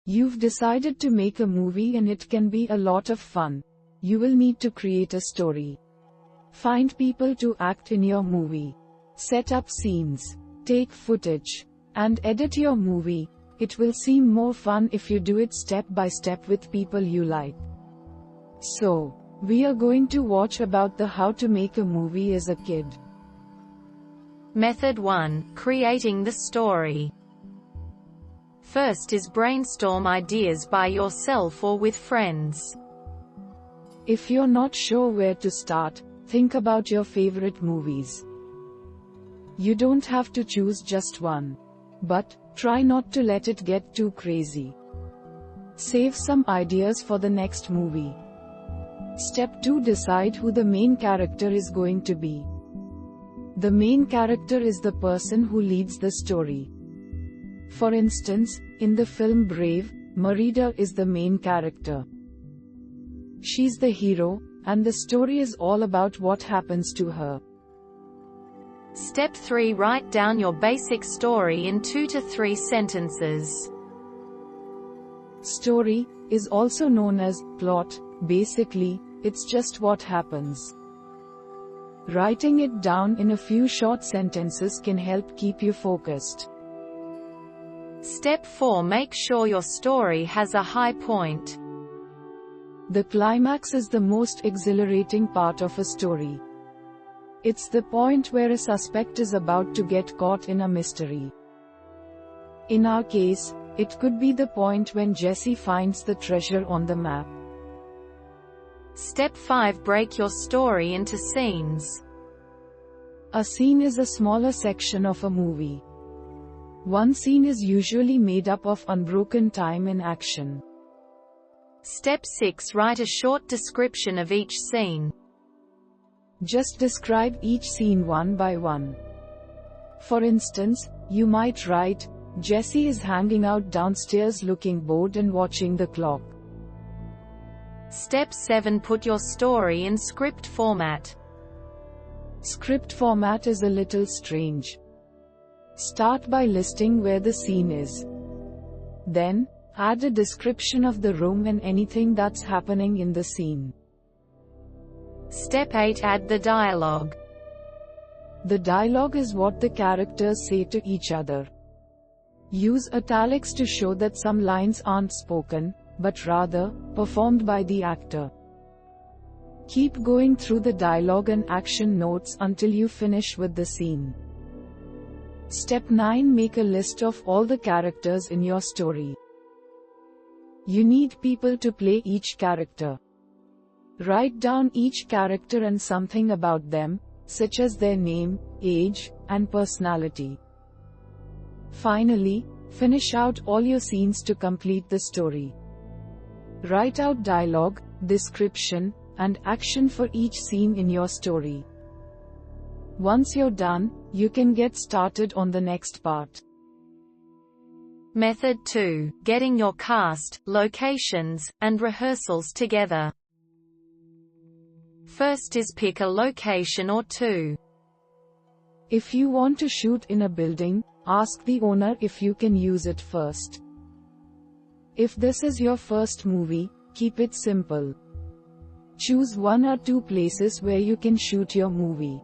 You've decided to make a movie and it can be a lot of fun. You will need to create a story. Find people to act in your movie. Set up scenes. Take footage. And edit your movie. It will seem more fun if you do it step by step with people you like. So, we are going to watch about the how to make a movie as a kid. Method 1. Creating the story. First is brainstorm ideas by yourself or with friends. If you're not sure where to start, think about your favorite movies. You don't have to choose just one. But, try not to let it get too crazy. Save some ideas for the next movie. Step 2. Decide who the main character is going to be. The main character is the person who leads the story. For instance, in the film Brave, Merida is the main character. She's the hero, and the story is all about what happens to her. Step 3. Write down your basic story in 2 to 3 sentences. Story is also known as plot. Basically, it's just what happens. Writing it down in a few short sentences can help keep you focused. Step 4. Make sure your story has a high point. The climax is the most exhilarating part of a story. It's the point where a suspect is about to get caught in a mystery. In our case, it could be the point when Jesse finds the treasure on the map. Step 5. Break your story into scenes. A scene is a smaller section of a movie. One scene is usually made up of unbroken time in action. Step 6. Write a short description of each scene. Just describe each scene one by one. For instance, you might write, Jesse is hanging out downstairs looking bored and watching the clock. Step 7. Put your story in script format. Script format is a little strange. Start by listing where the scene is. Then, add a description of the room and anything that's happening in the scene. Step 8. Add the dialogue. The dialogue is what the characters say to each other. Use italics to show that some lines aren't spoken, but rather, performed by the actor. Keep going through the dialogue and action notes until you finish with the scene. Step 9. Make a list of all the characters in your story. You need people to play each character. Write down each character and something about them, such as their name, age, and personality. Finally, finish out all your scenes to complete the story. Write out dialogue, description, and action for each scene in your story. Once you're done, you can get started on the next part. Method 2. Getting your cast, locations, and rehearsals together. First is pick a location or two. If you want to shoot in a building, ask the owner if you can use it first. If this is your first movie, keep it simple. Choose 1 or 2 places where you can shoot your movie.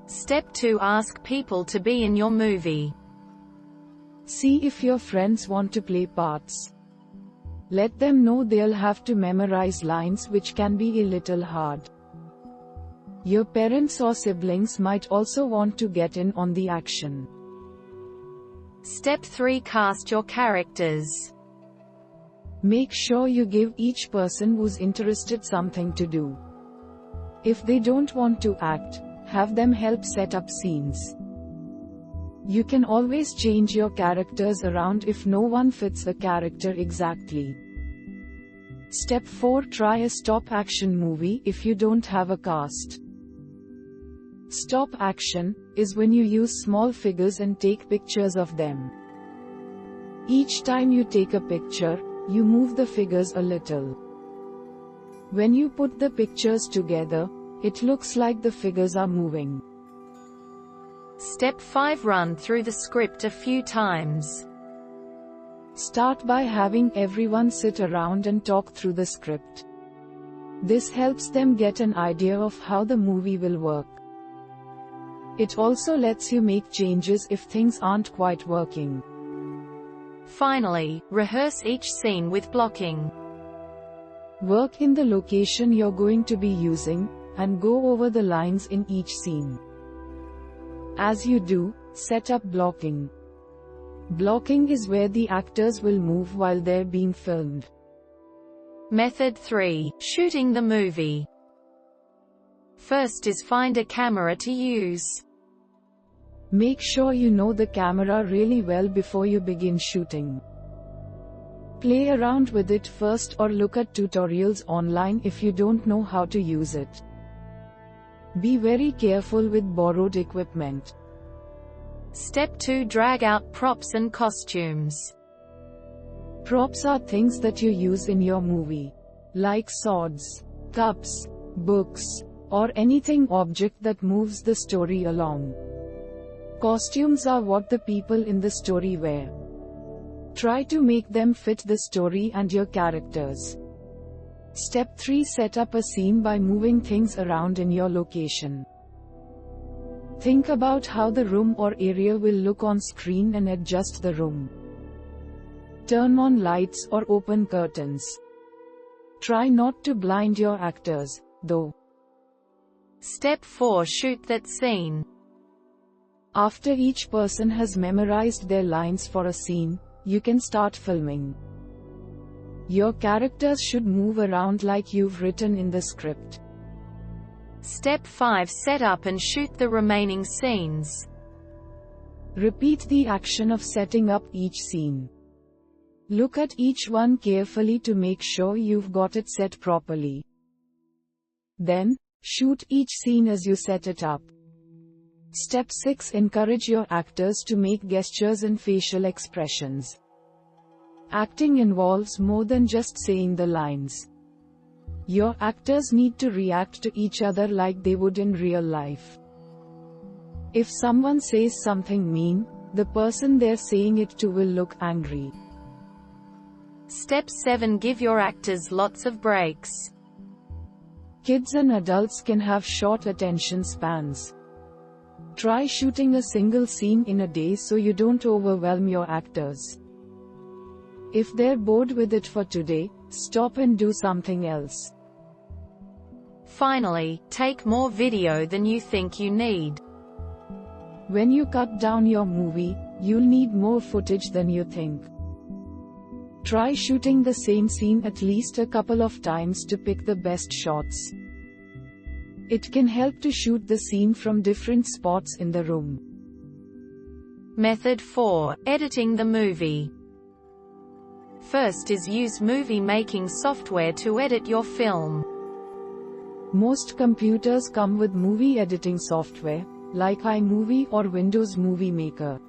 Step 2. Ask people to be in your movie. See if your friends want to play parts. Let them know they'll have to memorize lines, which can be a little hard. Your parents or siblings might also want to get in on the action. Step 3. Cast your characters. Make sure you give each person who's interested something to do. If they don't want to act, have them help set up scenes. You can always change your characters around if no one fits a character exactly. Step 4. Try a stop action movie if you don't have a cast. Stop action is when you use small figures and take pictures of them. Each time you take a picture, you move the figures a little. When you put the pictures together, it looks like the figures are moving. Step 5. Run through the script a few times. Start by having everyone sit around and talk through the script. This helps them get an idea of how the movie will work. It also lets you make changes if things aren't quite working. Finally, rehearse each scene with blocking. Work in the location you're going to be using, and go over the lines in each scene. As you do, set up blocking. Blocking is where the actors will move while they're being filmed. Method 3. Shooting the movie. First is find a camera to use. Make sure you know the camera really well before you begin shooting. Play around with it first or look at tutorials online if you don't know how to use it. Be very careful with borrowed equipment. Step 2. Drag out props and costumes. Props are things that you use in your movie, like swords, cups, books, or anything object that moves the story along. Costumes are what the people in the story wear. Try to make them fit the story and your characters. Step 3. Set up a scene by moving things around in your location. Think about how the room or area will look on screen and adjust the room. Turn on lights or open curtains. Try not to blind your actors, though. Step 4. Shoot that scene. After each person has memorized their lines for a scene, you can start filming. Your characters should move around like you've written in the script. Step 5. Set up and shoot the remaining scenes. Repeat the action of setting up each scene. Look at each one carefully to make sure you've got it set properly. Then, shoot each scene as you set it up. Step 6. Encourage your actors to make gestures and facial expressions. Acting involves more than just saying the lines. Your actors need to react to each other like they would in real life. If someone says something mean, the person they're saying it to will look angry. Step 7. Give your actors lots of breaks. Kids and adults can have short attention spans. Try shooting a single scene in a day so you don't overwhelm your actors. If they're bored with it for today, stop and do something else. Finally, take more video than you think you need. When you cut down your movie, you'll need more footage than you think. Try shooting the same scene at least a couple of times to pick the best shots. It can help to shoot the scene from different spots in the room. Method 4. Editing the movie. First is use movie making software to edit your film. Most computers come with movie editing software, like iMovie or Windows Movie Maker.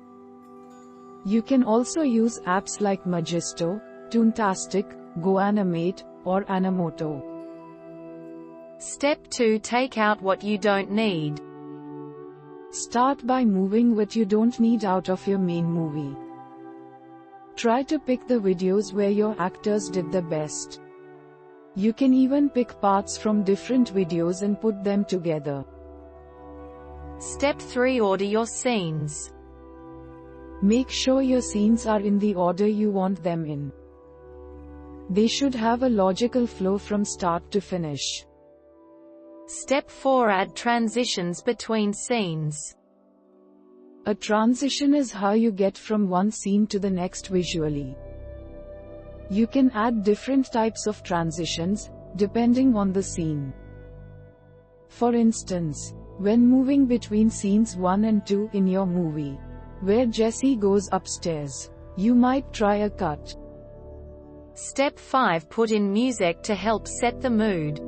You can also use apps like Magisto, Toontastic, GoAnimate, or Animoto. Step 2. Take out what you don't need. Start by moving what you don't need out of your main movie. Try to pick the videos where your actors did the best. You can even pick parts from different videos and put them together. Step 3. Order your scenes. Make sure your scenes are in the order you want them in. They should have a logical flow from start to finish. Step 4. Add transitions between scenes. A transition is how you get from one scene to the next visually. You can add different types of transitions, depending on the scene. For instance, when moving between scenes 1 and 2 in your movie, where Jesse goes upstairs, you might try a cut. Step 5. Put in music to help set the mood.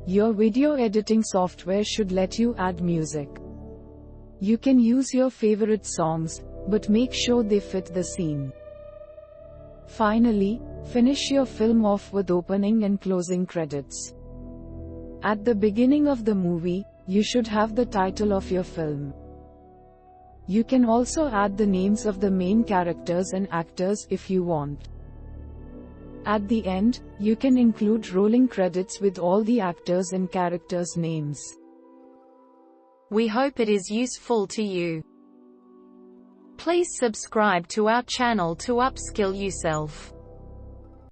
Your video editing software should let you add music. You can use your favorite songs, but make sure they fit the scene. Finally, finish your film off with opening and closing credits. At the beginning of the movie, you should have the title of your film. You can also add the names of the main characters and actors if you want. At the end, you can include rolling credits with all the actors and characters' names. We hope it is useful to you. Please subscribe to our channel to upskill yourself.